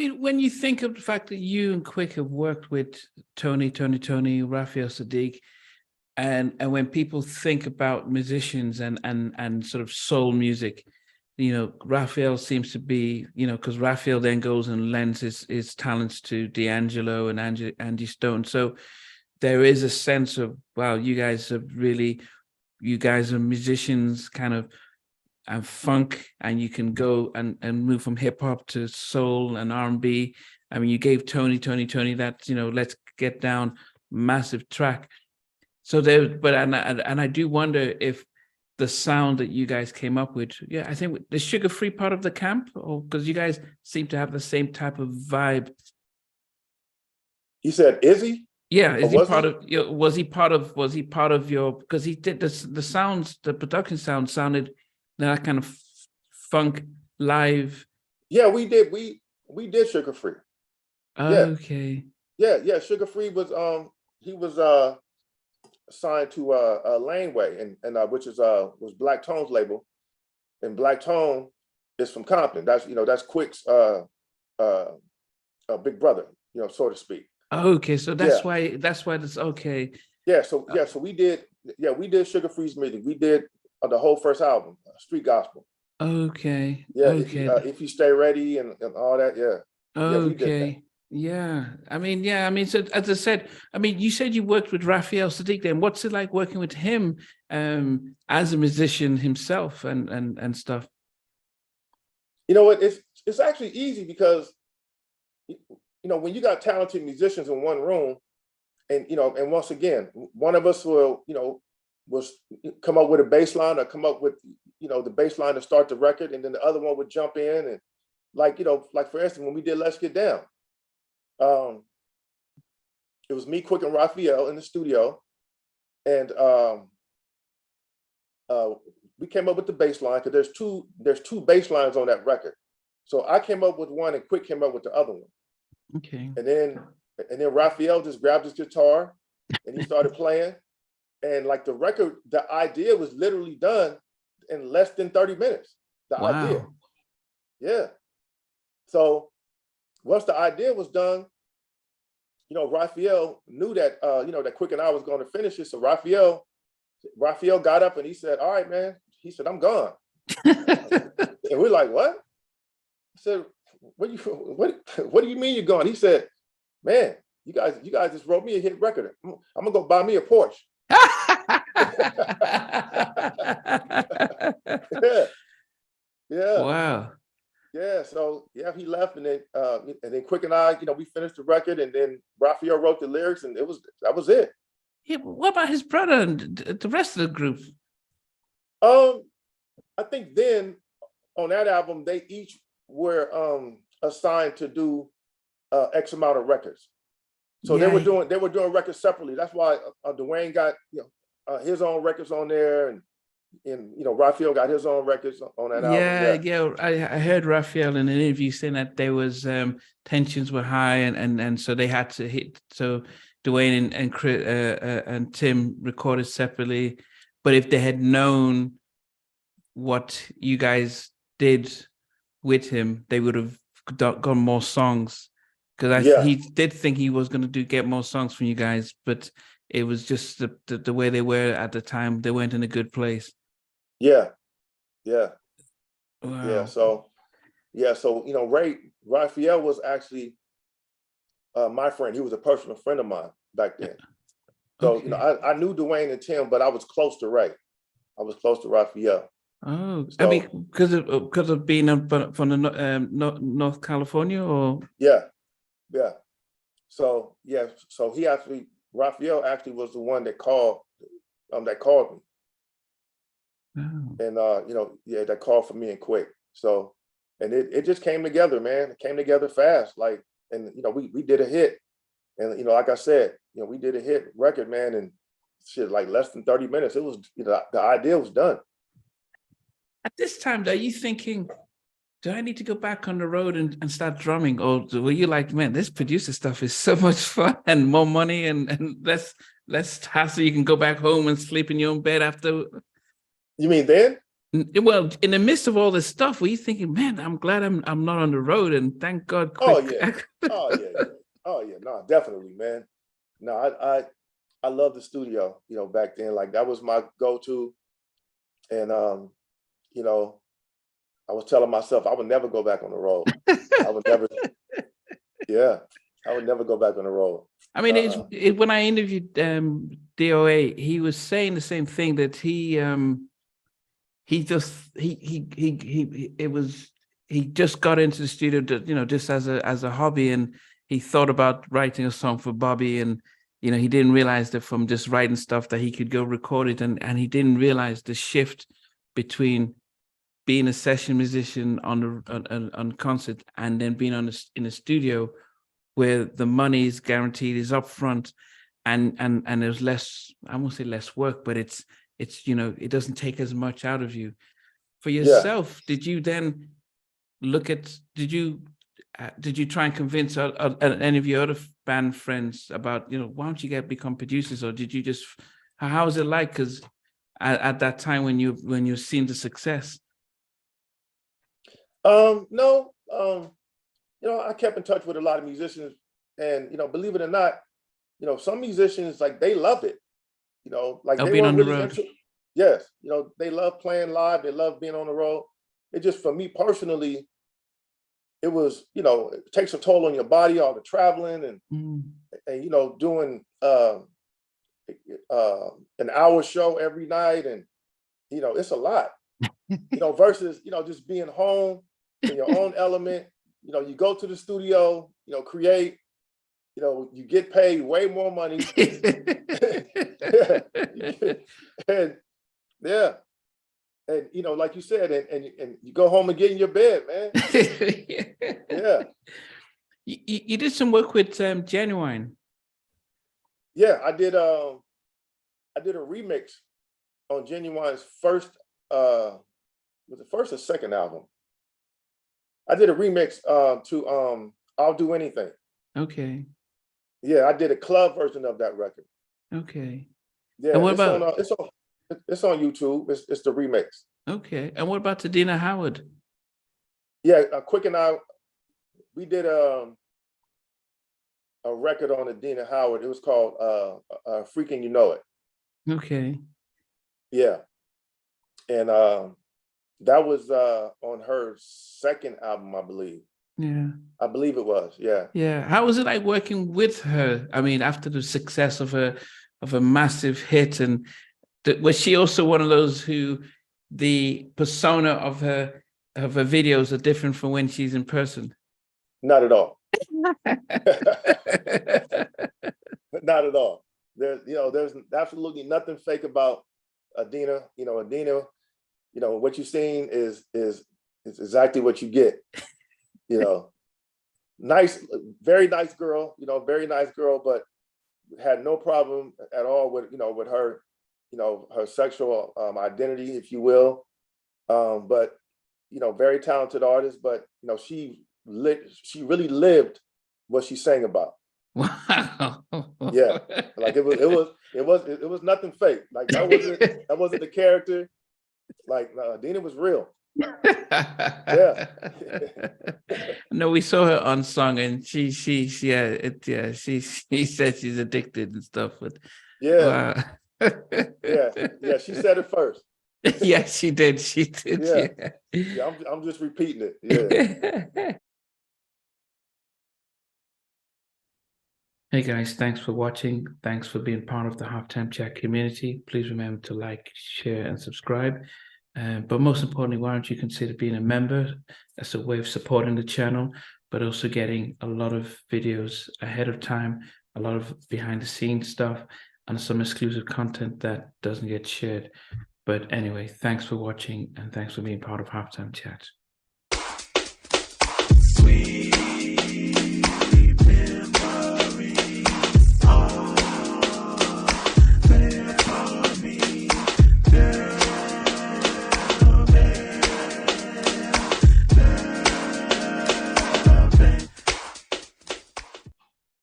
mean, when you think of the fact that you and Quick have worked with Toni, Raphael, Saadiq, and when people think about musicians and sort of soul music, Raphael seems to be, because Raphael then goes and lends his talents to D'Angelo and Angie Stone. So there is a sense of, wow, you guys are musicians kind of, and funk, and you can go and move from hip hop to soul and R&B. I mean, you gave Toni that, Let's Get Down, massive track. So and I do wonder if the sound that you guys came up with, I think the Sugar Free part of the camp, or because you guys seem to have the same type of vibe. You said, is he? Yeah, is he part of? Was he part of your? Because he did the sounds, the production sounded that kind of funk live. Yeah, we did. We did Sugar Free. Okay. Yeah. Sugar Free was he was signed to Laneway, and which is was Black Tone's label, and Black Tone is from Compton. That's Quick's big brother, so to speak. Okay, so that's why that's okay. So we did Sugar Free's music. We did the whole first album, Street Gospel. Okay. Yeah. Okay. If you stay ready and all that. Yeah. Okay. Yeah. I mean, so as I said, you said you worked with Raphael Saadiq then. What's it like working with him as a musician himself and stuff? You know what? It's actually easy because when you got talented musicians in one room, and and once again, one of us will come up with a bass line, or come up with the bass line to start the record, and then the other one would jump in, and like for instance, when we did Let's Get Down, it was me, Quick, and Raphael in the studio, and we came up with the bass line, because there's two bass lines on that record. So I came up with one, and Quick came up with the other one. Okay. And then Raphael just grabbed his guitar and he started playing. And like the idea was literally done in less than 30 minutes. The idea. Yeah. So once the idea was done, Raphael knew that that Quick and I was going to finish it. So Raphael got up and he said, "All right, man." He said, "I'm gone." And we're like, "What?" I said, what do you mean you're gone? He said, "Man, you guys just wrote me a hit record. I'm gonna go buy me a Porsche." Yeah. Wow. Yeah. So he left, and then Quick and I, we finished the record, and then Raphael wrote the lyrics, and that was it. Yeah, but what about his brother and the rest of the group? I think then on that album, they each were assigned to do X amount of records. So they were doing records separately. That's why Dwayne got his own records on there, and Raphael got his own records on that album. Yeah. I heard Raphael in an interview saying that there was tensions were high, and so they had to hit. So Dwayne and Chris, and Tim recorded separately, but if they had known what you guys did with him, they would have got more songs, because he did think he was going to get more songs from you guys, but it was just the way they were at the time. They weren't in a good place. Yeah. Wow. So Raphael was actually my friend. He was a personal friend of mine back then. So Okay. I knew Dwayne and Tim, but I was close to Ray. I was close to Raphael. Oh, so, because of being from the North California, or yeah. So Raphael actually was the one that called me. wow. And that called for me and Quick. So, and it just came together, man. It came together fast. And we did a hit, and like I said, we did a hit record, man, and shit, like less than 30 minutes. It was, the idea was done. At this time, are you thinking, do I need to go back on the road and start drumming? Or were you like, man, this producer stuff is so much fun and more money and less hassle? You can go back home and sleep in your own bed after. You mean then? Well, in the midst of all this stuff, were you thinking, man, I'm glad I'm not on the road, and thank God. Oh yeah, oh yeah, oh yeah. No, definitely, man. No, I love the studio. You know, back then, like that was my go-to, and you know, I was telling myself I would never go back on the road. I would never. Yeah, I would never go back on the road. I mean, when I interviewed DOA, he was saying the same thing, that he just got into the studio, just as a hobby, and he thought about writing a song for Bobby, and he didn't realize that from just writing stuff that he could go record it, and he didn't realize the shift between being a session musician on concert and then being in a studio where the money is guaranteed, is upfront, and there's less, I won't say less work, but it's it doesn't take as much out of you. For yourself, did you then look at, did you try and convince any of your other band friends about, why don't you become producers, or did you just, how was it like? Because at that time when you're seeing the success. No, I kept in touch with a lot of musicians, and believe it or not, some musicians, like, they loved it. Like they being were on the really road. Yes, they love playing live. They love being on the road. It just, for me personally, it was, it takes a toll on your body, all the traveling and doing an hour show every night, and it's a lot. Versus just being home in your own element. You go to the studio, create. You get paid way more money. And yeah. And like you said, and you go home and get in your bed, man. Yeah. You did some work with Ginuwine. Yeah, I did a remix on Ginuwine's first, was it first or second album? I did a remix to I'll Do Anything. Okay. Yeah, I did a club version of that record. Okay. Yeah, and what about it's on YouTube. It's the remix. Okay. And what about Adina Howard? Yeah, Quick and I, we did a record on Adina Howard. It was called Freaking You Know It. Okay. Yeah. And that was on her second album, I believe. Yeah. I believe it was. Yeah. Yeah. How was it like working with her? I mean, after the success of a massive hit, and was she also one of those who the persona of her videos are different from when she's in person? Not at all. Not at all. There's absolutely nothing fake about Adina. Adina, what you're seeing is exactly what you get. Nice, very nice girl, very nice girl, but had no problem at all with, with her, her sexual identity, if you will. But, very talented artist, but, she really lived what she sang about. Wow. Yeah. Like it was nothing fake. Like that wasn't the character. Like Adina was real. Yeah. No, we saw her on song, and she said she's addicted and stuff. But yeah. Wow. Yeah. She said it first. Yeah, she did. She did. Yeah. I'm just repeating it. Yeah. Hey guys, thanks for watching. Thanks for being part of the Halftime Chat community. Please remember to like, share, and subscribe. But most importantly, why don't you consider being a member? That's a way of supporting the channel, but also getting a lot of videos ahead of time, a lot of behind the scenes stuff, and some exclusive content that doesn't get shared. But anyway, thanks for watching, and thanks for being part of Halftime Chat. Sweet.